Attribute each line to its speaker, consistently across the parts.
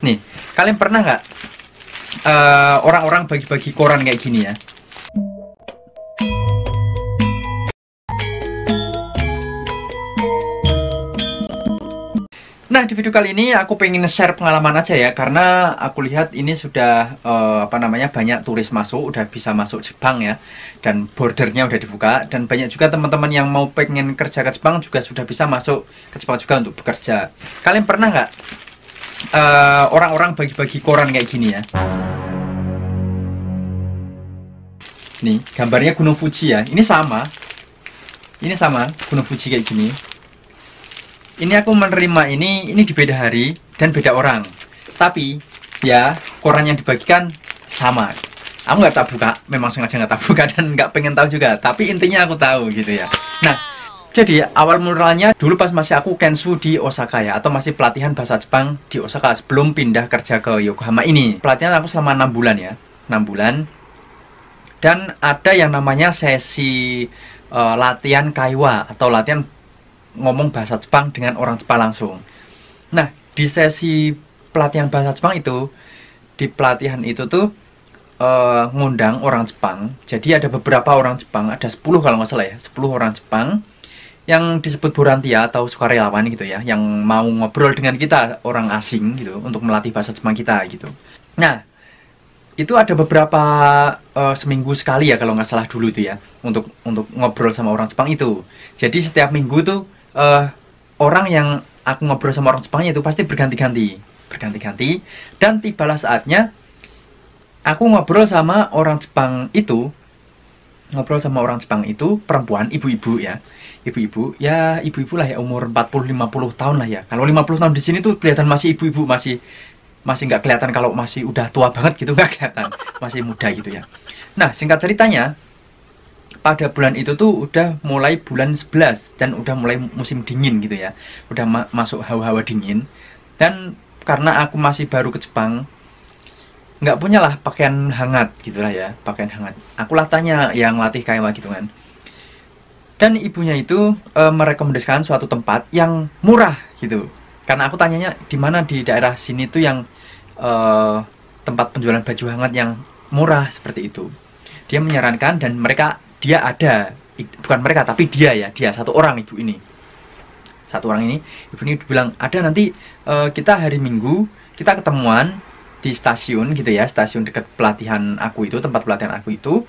Speaker 1: Nih, kalian pernah nggak orang-orang bagi-bagi koran kayak gini ya? Nah, di video kali ini aku pengen share pengalaman aja ya, karena aku lihat ini sudah banyak turis masuk, udah bisa masuk Jepang ya, dan bordernya udah dibuka, dan banyak juga teman-teman yang mau pengen kerja ke Jepang juga sudah bisa masuk ke Jepang juga untuk bekerja. Kalian pernah nggak orang-orang bagi-bagi koran kayak gini ya? Nih, gambarnya Gunung Fuji ya. Ini sama Gunung Fuji kayak gini. Ini aku menerima ini di beda hari dan beda orang. Tapi ya koran yang dibagikan sama. Aku nggak tak buka, memang sengaja nggak tak buka dan nggak pengen tahu juga. Tapi intinya aku tahu gitu ya. Nah, jadi awal mulanya dulu pas masih aku Kensu di Osaka ya, atau masih pelatihan bahasa Jepang di Osaka sebelum pindah kerja ke Yokohama ini. Pelatihan aku selama 6 bulan ya, 6 bulan. Dan ada yang namanya sesi latihan kaiwa atau latihan ngomong bahasa Jepang dengan orang Jepang langsung. Nah, di sesi pelatihan bahasa Jepang itu, di pelatihan itu tuh ngundang orang Jepang. Jadi ada beberapa orang Jepang, ada 10 kalau nggak salah ya, 10 orang Jepang yang disebut borantia atau sukarelawan gitu ya, yang mau ngobrol dengan kita orang asing gitu untuk melatih bahasa Jepang kita gitu. Nah, itu ada beberapa seminggu sekali ya kalau nggak salah dulu itu ya, untuk ngobrol sama orang Jepang itu. Jadi setiap minggu tuh orang yang aku ngobrol sama orang Jepangnya itu pasti berganti-ganti, dan tibalah saatnya aku ngobrol sama orang Jepang itu, perempuan, ibu-ibu ya, ibu-ibu lah ya, umur 40-50 tahun lah ya. Kalau 50 tahun di sini tuh kelihatan masih ibu-ibu, masih nggak kelihatan kalau masih udah tua banget gitu, nggak kelihatan, masih muda gitu ya. Nah, singkat ceritanya, pada bulan itu tuh udah mulai bulan 11 dan udah mulai musim dingin gitu ya, udah masuk hawa-hawa dingin. Dan karena aku masih baru ke Jepang, nggak punya lah pakaian hangat gitulah ya, pakaian hangat. Aku lah tanya yang latih kaiwa gitu kan, dan ibunya itu merekomendasikan suatu tempat yang murah gitu. Karena aku tanyanya di mana di daerah sini tuh yang tempat penjualan baju hangat yang murah seperti itu. Dia menyarankan, dan dia satu orang ibu ini bilang ada nanti kita hari Minggu kita ketemuan di stasiun gitu ya, stasiun dekat pelatihan aku itu, tempat pelatihan aku itu,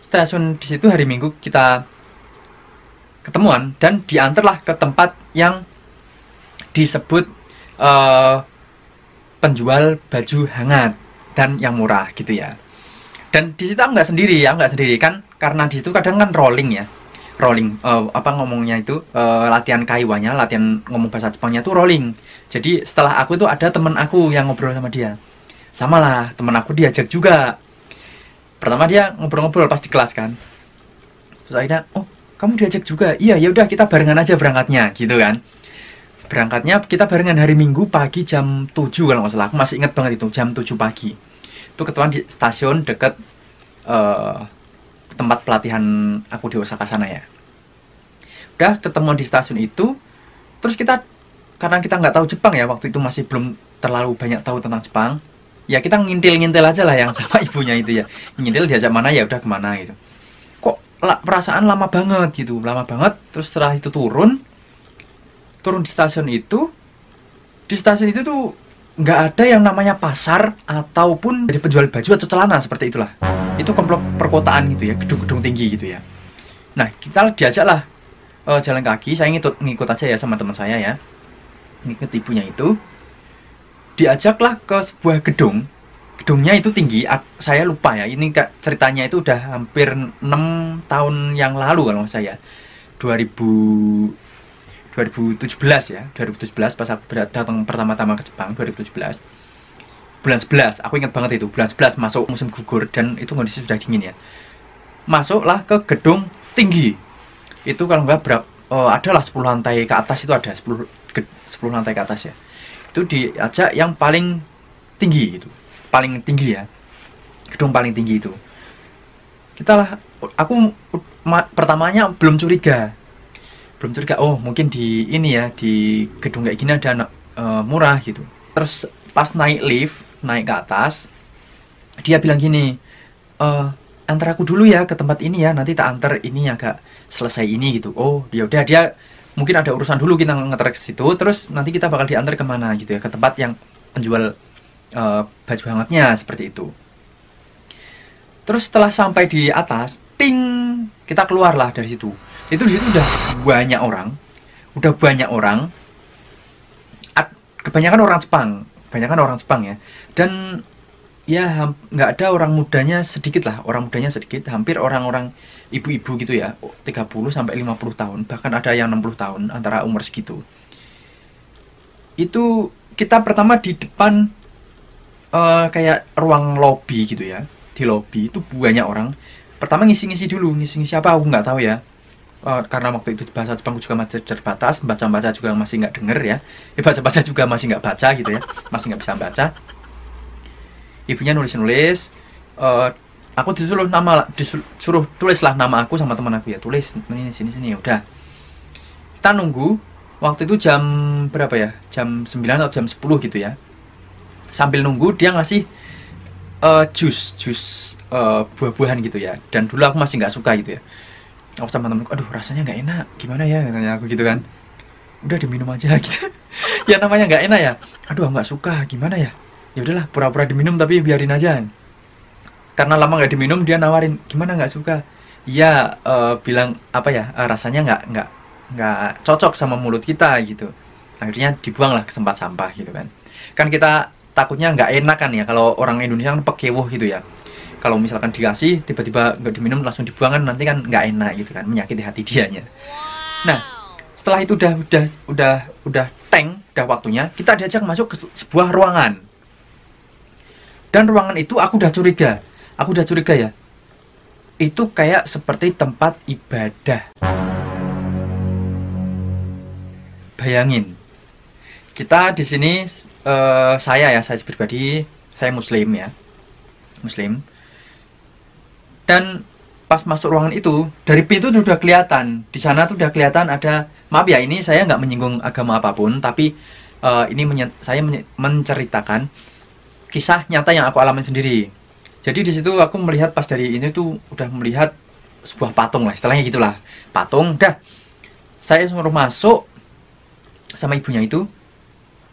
Speaker 1: stasiun di situ. Hari Minggu kita ketemuan dan diantarlah ke tempat yang disebut penjual baju hangat dan yang murah gitu ya. Dan di situ aku nggak sendiri kan, karena di situ kadang kan rolling, latihan kaiwanya, latihan ngomong bahasa Jepangnya tuh rolling. Jadi setelah aku tuh ada temen aku yang ngobrol sama dia, sama lah temen aku diajak juga. Pertama dia ngobrol-ngobrol pas di kelas kan, terus akhirnya, oh kamu diajak juga, iya ya udah kita barengan aja berangkatnya gitu kan. Berangkatnya kita barengan hari Minggu pagi jam 7 kalau nggak salah, aku masih ingat banget itu, jam 7 pagi. Itu ketemuan di stasiun dekat tempat pelatihan aku di Osaka sana ya. Udah ketemuan di stasiun itu, terus kita, karena kita nggak tahu Jepang ya, waktu itu masih belum terlalu banyak tahu tentang Jepang, ya kita ngintil-ngintil aja lah yang sama ibunya itu ya, ngintil diajak mana ya udah kemana gitu. Kok perasaan lama banget. Terus setelah itu turun di stasiun itu tuh nggak ada yang namanya pasar ataupun jadi penjual baju atau celana seperti itulah. Itu komplek perkotaan gitu ya, gedung-gedung tinggi gitu ya. Nah, kita diajak lah jalan kaki. Saya ngikut aja ya sama teman saya ya, ngikut ibunya itu. Diajaklah ke sebuah gedungnya itu tinggi. Saya lupa ya, ini ceritanya itu udah hampir 6 tahun yang lalu kalau saya, 2017 ya, 2017 pas aku datang pertama-tama ke Jepang, 2017 bulan 11, aku ingat banget itu, bulan 11 masuk musim gugur dan itu kondisi sudah dingin ya. Masuklah ke gedung tinggi itu, kalau nggak adalah 10 lantai ke atas, itu ada 10 lantai ke atas ya. Itu diajak yang paling tinggi itu, paling tinggi ya, gedung paling tinggi itu. Aku pertamanya belum curiga, oh mungkin di ini ya, di gedung kayak gini ada murah gitu. Terus pas naik lift, naik ke atas, dia bilang gini, antar aku dulu ya ke tempat ini ya, nanti tak antar ini agak selesai ini gitu. Oh, dia udah, dia mungkin ada urusan dulu, kita nganter ke situ, terus nanti kita bakal diantar kemana gitu ya, ke tempat yang penjual baju hangatnya seperti itu. Terus setelah sampai di atas, ting, kita keluarlah dari situ. Itu di situ udah banyak orang, udah banyak orang. Kebanyakan orang Jepang, kebanyakan orang Jepang ya. Dan ya nggak ada orang mudanya, sedikit lah, orang mudanya sedikit, hampir orang-orang ibu-ibu gitu ya, 30 sampai 50 tahun, bahkan ada yang 60 tahun, antara umur segitu. Itu kita pertama di depan kayak ruang lobby gitu ya. Di lobby itu banyak orang. Pertama ngisi-ngisi dulu, ngisi-ngisi apa aku nggak tahu ya. Karena waktu itu bahasa Jepang juga masih terbatas, baca-baca juga masih nggak denger ya. Baca-baca juga masih nggak baca gitu ya, masih nggak bisa baca. Ibunya nulis-nulis, aku disuruh tulislah nama aku sama teman aku ya, tulis ini sini udah. Kita nunggu, waktu itu jam berapa ya, jam 9 atau jam 10 gitu ya. Sambil nunggu dia ngasih jus buah-buahan gitu ya. Dan dulu aku masih nggak suka gitu ya. Aku sama temenku, aduh rasanya nggak enak, gimana ya, katanya aku gitu kan. Udah diminum aja gitu. Ya namanya nggak enak ya, aduh nggak suka, gimana ya. Ya udahlah, pura-pura diminum tapi biarin aja. Karena lama nggak diminum, dia nawarin, gimana nggak suka. Iya, bilang apa ya, rasanya nggak cocok sama mulut kita gitu. Akhirnya dibuang lah ke tempat sampah gitu kan. Kan kita takutnya nggak enak kan ya, kalau orang Indonesia kan pekewuh gitu ya. Kalau misalkan dikasih tiba-tiba nggak diminum langsung dibuang kan, nanti kan nggak enak gitu kan, menyakiti hati dianya. Nah, setelah itu udah udah waktunya, kita diajak masuk ke sebuah ruangan. Dan ruangan itu aku udah curiga ya. Itu kayak seperti tempat ibadah. Bayangin, kita di sini saya pribadi, saya Muslim ya, Muslim. Dan pas masuk ruangan itu, dari pintu tuh udah kelihatan, di sana tuh udah kelihatan ada, maaf ya ini saya nggak menyinggung agama apapun, tapi ini saya menceritakan kisah nyata yang aku alami sendiri. Jadi di situ aku melihat pas dari ini tuh udah melihat sebuah patung lah, istilahnya gitulah, patung. Dah, saya suruh masuk sama ibunya itu.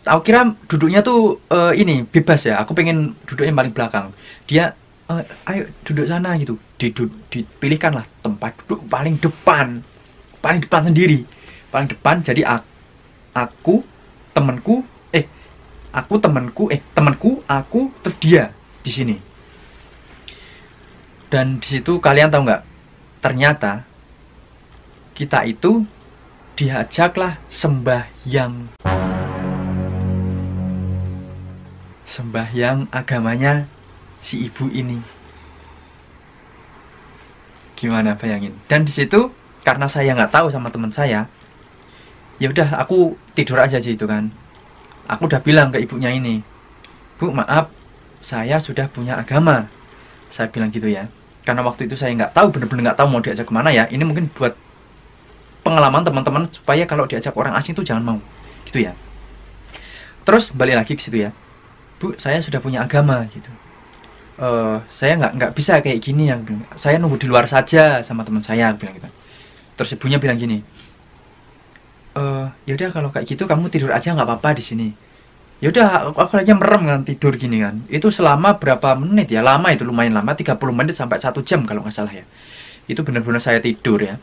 Speaker 1: Aku kira duduknya tuh ini bebas ya, aku pengen duduk yang paling belakang. Dia ayo duduk sana gitu, dipilihkanlah tempat duduk paling depan sendiri, paling depan. Jadi aku temanku aku terus dia di sini. Dan di situ kalian tahu nggak, ternyata kita itu diajaklah sembahyang agamanya si ibu ini. Gimana bayangin? Dan di situ karena saya nggak tahu sama teman saya, ya udah aku tidur aja sih itu kan. Aku udah bilang ke ibunya ini, Bu maaf, saya sudah punya agama. Saya bilang gitu ya. Karena waktu itu saya nggak tahu, bener-bener nggak tahu mau diajak kemana ya. Ini mungkin buat pengalaman teman-teman supaya kalau diajak orang asing itu jangan mau, gitu ya. Terus balik lagi ke situ ya, Bu saya sudah punya agama gitu. Saya nggak bisa kayak gini ya. Saya nunggu di luar saja sama teman saya, bilang gitu. Terus ibunya bilang gini, yaudah kalau kayak gitu kamu tidur aja nggak apa-apa di sini. Yaudah aku lagi merem kan, tidur gini kan. Itu selama berapa menit ya, lama itu, lumayan lama, 30 menit sampai 1 jam kalau nggak salah ya. Itu benar-benar saya tidur ya.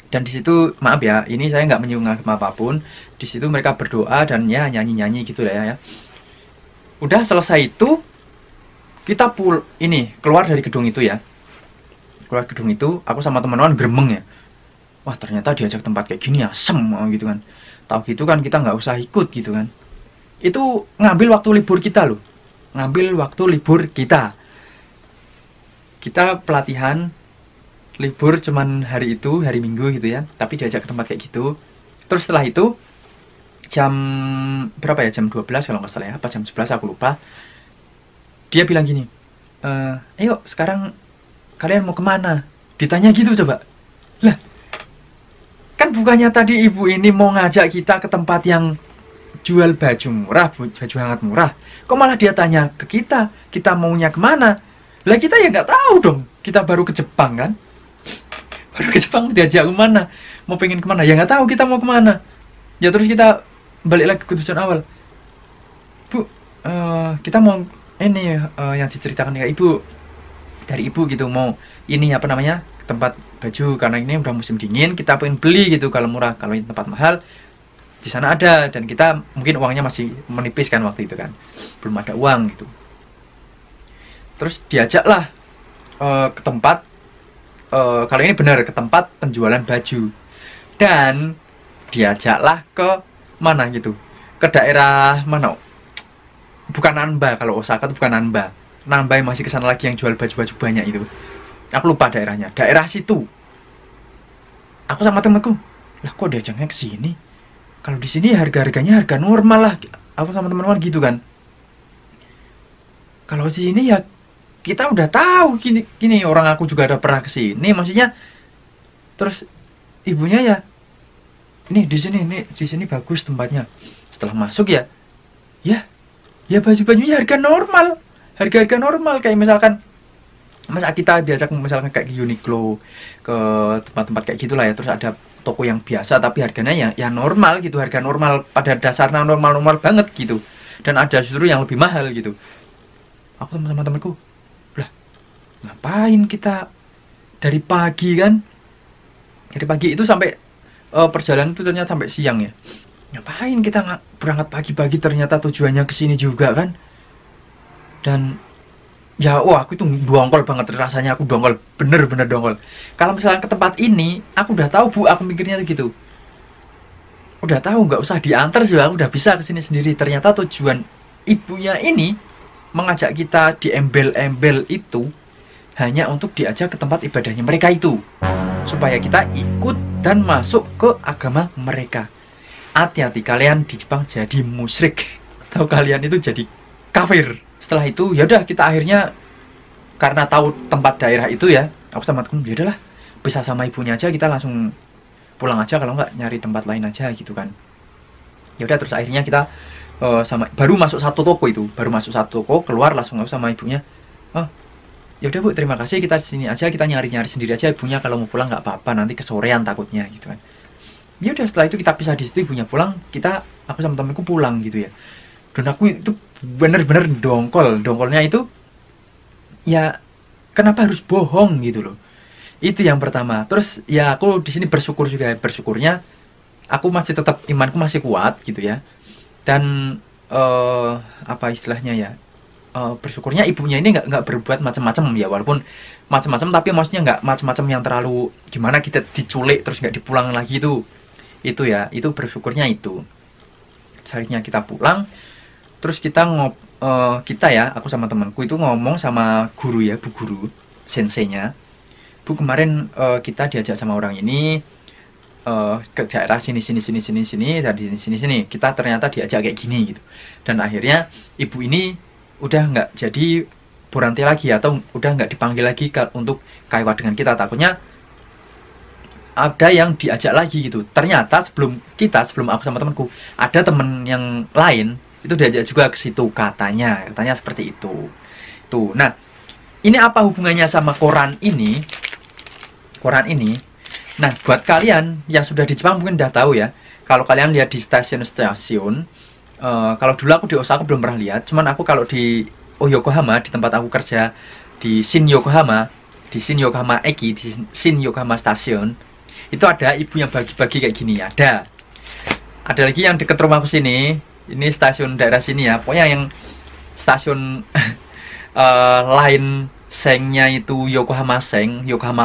Speaker 1: Dan di situ maaf ya, ini saya nggak menyinggung agama apapun. Di situ mereka berdoa dan ya nyanyi-nyanyi gitu lah ya. Udah selesai itu, kita keluar dari gedung itu ya. Keluar gedung itu, aku sama teman-teman gremeng ya. Wah ternyata diajak tempat kayak gini ya, gitu kan. Tahu gitu kan kita nggak usah ikut gitu kan. Itu ngambil waktu libur kita loh. Ngambil waktu libur kita. Kita pelatihan libur cuman hari itu, hari Minggu gitu ya. Tapi diajak ke tempat kayak gitu. Terus setelah itu jam berapa ya? Jam 12 kalau nggak salah ya. Apa jam 11 aku lupa. Dia bilang gini, ayo sekarang kalian mau kemana? Ditanya gitu coba. Lah, kan bukannya tadi ibu ini mau ngajak kita ke tempat yang jual baju murah, baju hangat murah, kok malah dia tanya ke kita maunya kemana? Lah kita ya nggak tahu dong, kita baru ke Jepang kan, baru ke Jepang diajak kemana, mau pengen kemana, ya nggak tahu kita mau kemana. Ya terus kita balik lagi ke tujuan awal. Bu, kita mau ini yang diceritakan ya ibu, dari ibu gitu, mau ini apa namanya, tempat baju, karena ini udah musim dingin, kita pengen beli gitu. Kalau murah, kalau ini tempat mahal di sana ada, dan kita mungkin uangnya masih menipis kan waktu itu kan, belum ada uang gitu. Terus diajaklah ke tempat, kalau ini benar ke tempat penjualan baju, dan diajaklah ke mana gitu, ke daerah mana, bukan Nanba, kalau Osaka itu bukan Nanba, Nanba yang masih kesana lagi yang jual baju-baju banyak itu, aku lupa daerahnya, daerah situ. Aku sama temanku, lah kok diajaknya ke sini, kalau di sini harga-harganya harga normal lah, aku sama teman-teman gitu kan. Kalau di sini ya kita udah tahu gini orang, aku juga ada pernah ke sini maksudnya. Terus ibunya ya, ini di sini bagus tempatnya. Setelah masuk ya baju-bajunya harga normal, harga normal, kayak misalkan masa kita diajak misalkan kayak ke Uniqlo, ke tempat-tempat kayak gitulah ya, terus ada toko yang biasa tapi harganya ya normal gitu, harga normal, pada dasarnya normal banget gitu, dan ada justru yang lebih mahal gitu. Aku sama teman-temanku, lah ngapain kita dari pagi kan, dari pagi itu sampai perjalanan itu ternyata sampai siang ya, ngapain kita nggak berangkat pagi-pagi, ternyata tujuannya ke sini juga kan. Dan ya wah, aku itu dongkol banget rasanya, aku dongkol, bener-bener dongkol. Kalau misalnya ke tempat ini aku udah tahu Bu, aku mikirnya gitu, udah tahu nggak usah diantar juga, aku udah bisa ke sini sendiri. Ternyata tujuan ibunya ini mengajak kita di embel-embel itu hanya untuk diajak ke tempat ibadahnya mereka itu, supaya kita ikut dan masuk ke agama mereka. Hati-hati kalian di Jepang jadi musyrik, atau kalian itu jadi kafir. Setelah itu ya udah, kita akhirnya karena tahu tempat daerah itu ya, aku sama temen, ya udahlah bisa sama ibunya aja, kita langsung pulang aja, kalau nggak nyari tempat lain aja gitu kan. Ya udah, terus akhirnya kita baru masuk satu toko, keluar langsung sama ibunya, oh ya udah Bu, terima kasih, kita sini aja, kita nyari-nyari sendiri aja, ibunya kalau mau pulang nggak apa-apa, nanti kesorean takutnya gitu kan. Ya udah, setelah itu kita pisah di situ, ibunya pulang, aku sama temenku pulang gitu ya. Dan aku itu bener-bener dongkolnya itu ya, kenapa harus bohong gitu loh. Itu yang pertama. Terus ya aku di sini bersyukur juga, bersyukurnya aku masih tetap, imanku masih kuat gitu ya. Dan apa istilahnya ya, bersyukurnya ibunya ini nggak berbuat macam-macam ya, walaupun macam-macam tapi maksudnya nggak macam-macam yang terlalu gimana kita diculik terus nggak dipulang lagi itu ya, itu bersyukurnya itu. Seharusnya kita pulang, terus kita aku sama temanku itu ngomong sama guru ya, bu guru, senseinya, Bu kemarin kita diajak sama orang ini ke daerah sini, dari sini kita ternyata diajak kayak gini gitu. Dan akhirnya ibu ini udah nggak jadi buranti lagi, atau udah nggak dipanggil lagi untuk kaiwa dengan kita, takutnya ada yang diajak lagi gitu. Ternyata sebelum aku sama temanku, ada temen yang lain itu diajak juga ke situ, katanya seperti itu. Tuh, nah ini apa hubungannya sama koran ini? Nah, buat kalian yang sudah di Jepang mungkin udah tahu ya. Kalau kalian lihat di stasiun-stasiun, kalau dulu aku di Osaka belum pernah lihat, cuman aku kalau di Yokohama, di tempat aku kerja di Shin Yokohama Eki, di Shin Yokohama Station, itu ada ibu yang bagi-bagi kayak gini. Ada lagi yang deket rumahku sini, ini stasiun daerah sini ya, pokoknya yang stasiun line Sengnya itu Yokohama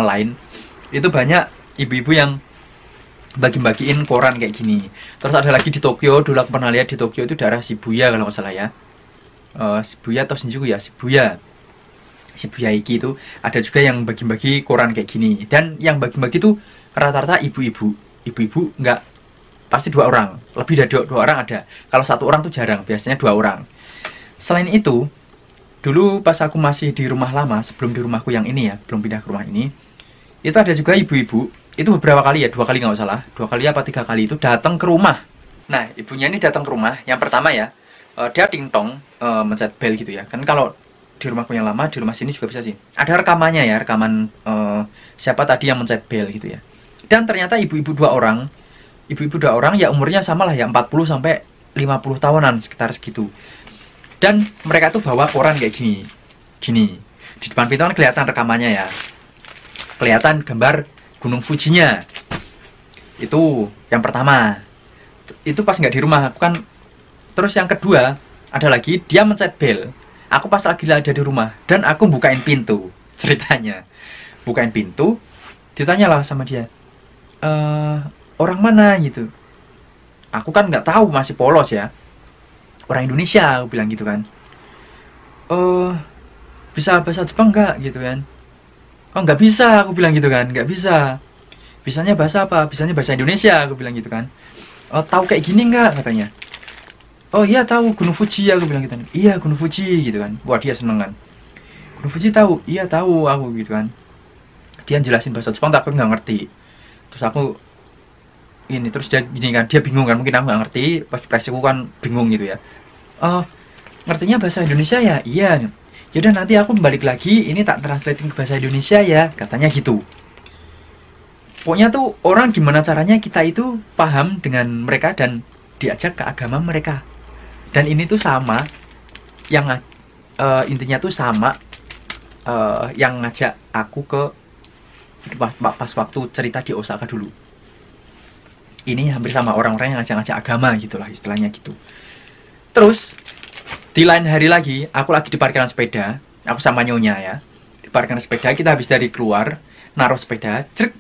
Speaker 1: Line, itu banyak ibu-ibu yang bagi-bagiin koran kayak gini. Terus ada lagi di Tokyo, dulu aku pernah lihat di Tokyo itu daerah Shibuya kalau nggak salah ya, Shibuya atau Shinjuku ya, Shibuya Iki itu ada juga yang bagi-bagi koran kayak gini. Dan yang bagi-bagi itu rata-rata ibu-ibu, nggak pasti 2 orang, lebih dari 2 orang ada. Kalau 1 orang tuh jarang, biasanya 2 orang. Selain itu, dulu pas aku masih di rumah lama, sebelum di rumahku yang ini ya, belum pindah ke rumah ini, itu ada juga ibu-ibu, itu beberapa kali ya, 2 kali nggak salah, 2 kali apa 3 kali itu datang ke rumah Nah, ibunya ini datang ke rumah. Yang pertama ya, dia tingtong, mencet bel gitu ya. Kan kalau di rumahku yang lama, di rumah sini juga bisa sih. Ada rekamannya ya, rekaman siapa tadi yang mencet bel gitu ya. Dan ternyata ibu-ibu dua orang ya umurnya sama lah ya, 40 sampai 50 tahunan sekitar segitu. Dan mereka tuh bawa koran kayak gini. Gini. Di depan pintu kan kelihatan rekamannya ya. Kelihatan gambar Gunung Fujinya. Itu yang pertama. Itu pas nggak di rumah, aku kan. Terus yang kedua, ada lagi dia mencet bel. Aku pas lagi ada di rumah dan aku bukain pintu. Ceritanya, bukain pintu, ditanyalah sama dia, orang mana gitu. Aku kan nggak tahu, masih polos ya. Orang Indonesia, aku bilang gitu kan. Bisa bahasa Jepang nggak gitu kan? Oh nggak bisa, aku bilang gitu kan, nggak bisa. Bisanya bahasa apa? Bisanya bahasa Indonesia, aku bilang gitu kan. Oh tahu kayak gini nggak katanya? Oh iya tahu Gunung Fuji, aku bilang gitu kan. Iya Gunung Fuji gitu kan. Wah dia seneng kan. Gunung Fuji tahu? Iya tahu aku gitu kan. Dia jelasin bahasa Jepang tapi aku nggak ngerti. Terus aku ini terus dia gini kan, dia bingung kan, mungkin aku nggak ngerti, pas ekspresiku kan bingung gitu ya. Oh ngertinya bahasa Indonesia ya? Iya. Yaudah nanti aku balik lagi, ini tak translating ke bahasa Indonesia ya, katanya gitu. Pokoknya tuh orang gimana caranya kita itu paham dengan mereka dan diajak ke agama mereka. Dan ini tuh sama, yang intinya tuh sama, yang ngajak aku ke pas waktu cerita di Osaka dulu. Ini hampir sama orang-orang yang ngajak-ngajak agama gitulah istilahnya gitu. Terus di lain hari lagi, aku lagi di parkiran sepeda, aku sama nyonya ya. Di parkiran sepeda kita habis dari keluar, naruh sepeda, cek,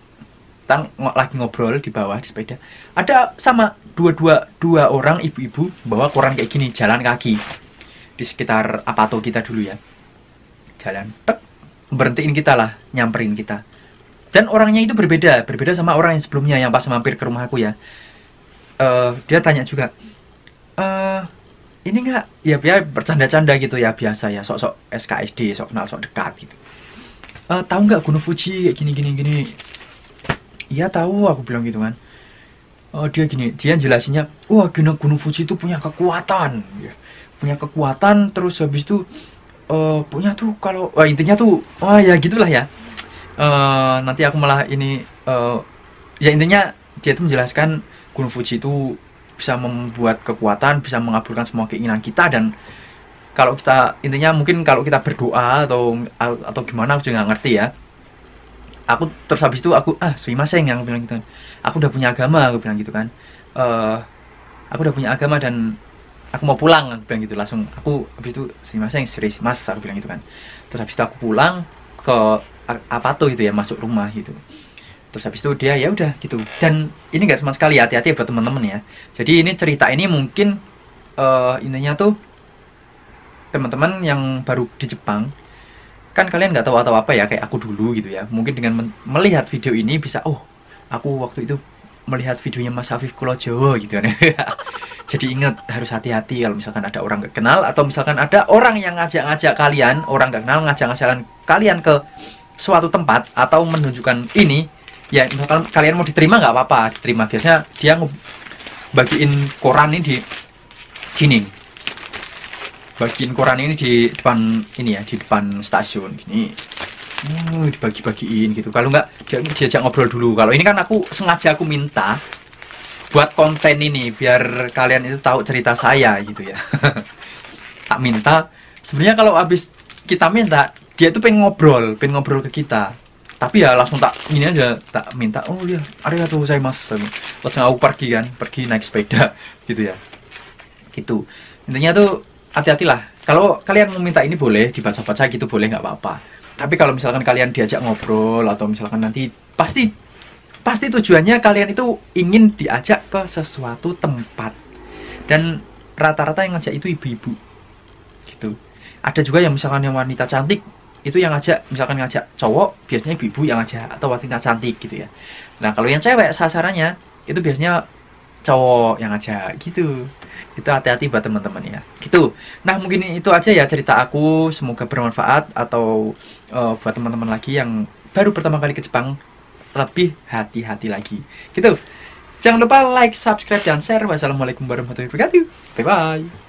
Speaker 1: lagi ngobrol di bawah di sepeda. Ada sama dua orang ibu-ibu bawa koran kayak gini, jalan kaki di sekitar Apato kita dulu ya. Jalan, tek, berhentiin kita lah, nyamperin kita. Dan orangnya itu berbeda sama orang yang sebelumnya yang pas mampir ke rumah aku ya. Dia tanya juga, ini enggak, ya biar bercanda-canda gitu ya, biasa ya, sok-sok SKSD, sok kenal, sok dekat gitu. Tahu nggak Gunung Fuji kayak gini? Iya tahu, aku bilang gitu kan. Dia gini, dia jelasinnya, wah Gunung Fuji itu punya kekuatan, ya. Punya kekuatan, terus habis itu punya tuh kalau, wah intinya tuh, wah ya gitulah ya. Nanti aku malah ini, ya intinya dia itu menjelaskan Gunung Fuji itu bisa membuat kekuatan, bisa mengabulkan semua keinginan kita, dan kalau kita intinya mungkin kalau kita berdoa atau gimana aku juga nggak ngerti ya. Aku terus habis itu aku sumimasen yang aku bilang gitu kan. Aku udah punya agama, aku bilang gitu kan. Aku udah punya agama dan aku mau pulang, aku bilang gitu langsung. Aku habis itu sumimasen serius mas, aku bilang gitu kan. Terus habis itu aku pulang ke apa tuh itu ya, masuk rumah gitu. Terus habis itu dia ya udah gitu. Dan ini nggak cuma sekali, hati-hati buat teman-teman ya. Jadi ini cerita ini mungkin intinya tuh teman-teman yang baru di Jepang, kan kalian nggak tahu atau apa ya kayak aku dulu gitu ya. Mungkin dengan melihat video ini bisa, oh aku waktu itu melihat videonya Mas Afif Kulojowo gitu kan. Jadi ingat harus hati-hati kalau misalkan ada orang nggak kenal, atau misalkan ada orang yang ngajak-ngajak kalian, orang nggak kenal ngajak-ngajak kalian ke suatu tempat atau menunjukkan ini, ya misalkan kalian mau diterima nggak apa-apa, diterima. Biasanya dia bagiin koran ini di gini, bagiin koran ini di depan ini ya, di depan stasiun gini, dibagi-bagiin gitu. Kalau nggak diajak ngobrol dulu. Kalau ini kan aku sengaja aku minta buat konten ini biar kalian itu tahu cerita saya gitu ya. Tak minta sebenarnya, kalau habis kita minta dia tuh pengen ngobrol ke kita, tapi ya langsung tak ini aja, tak minta, oh ya arigatou gozaimasu, langsung aku pergi naik sepeda gitu ya. Gitu intinya tuh, hati-hatilah kalau kalian mau minta ini, boleh dibaca-baca gitu, boleh nggak apa-apa. Tapi kalau misalkan kalian diajak ngobrol atau misalkan nanti pasti tujuannya kalian itu ingin diajak ke sesuatu tempat, dan rata-rata yang ngajak itu ibu-ibu gitu. Ada juga yang misalkan yang wanita cantik itu yang ngajak, misalkan ngajak cowok biasanya ibu-ibu yang ngajak atau wanita cantik gitu ya. Nah kalau yang cewek sasarannya itu biasanya cowok yang ngajak gitu. Itu hati-hati buat teman-teman ya gitu. Nah mungkin itu aja ya cerita aku, semoga bermanfaat, atau buat teman-teman lagi yang baru pertama kali ke Jepang lebih hati-hati lagi gitu. Jangan lupa like, subscribe, dan share. Wassalamualaikum warahmatullahi wabarakatuh. Bye bye.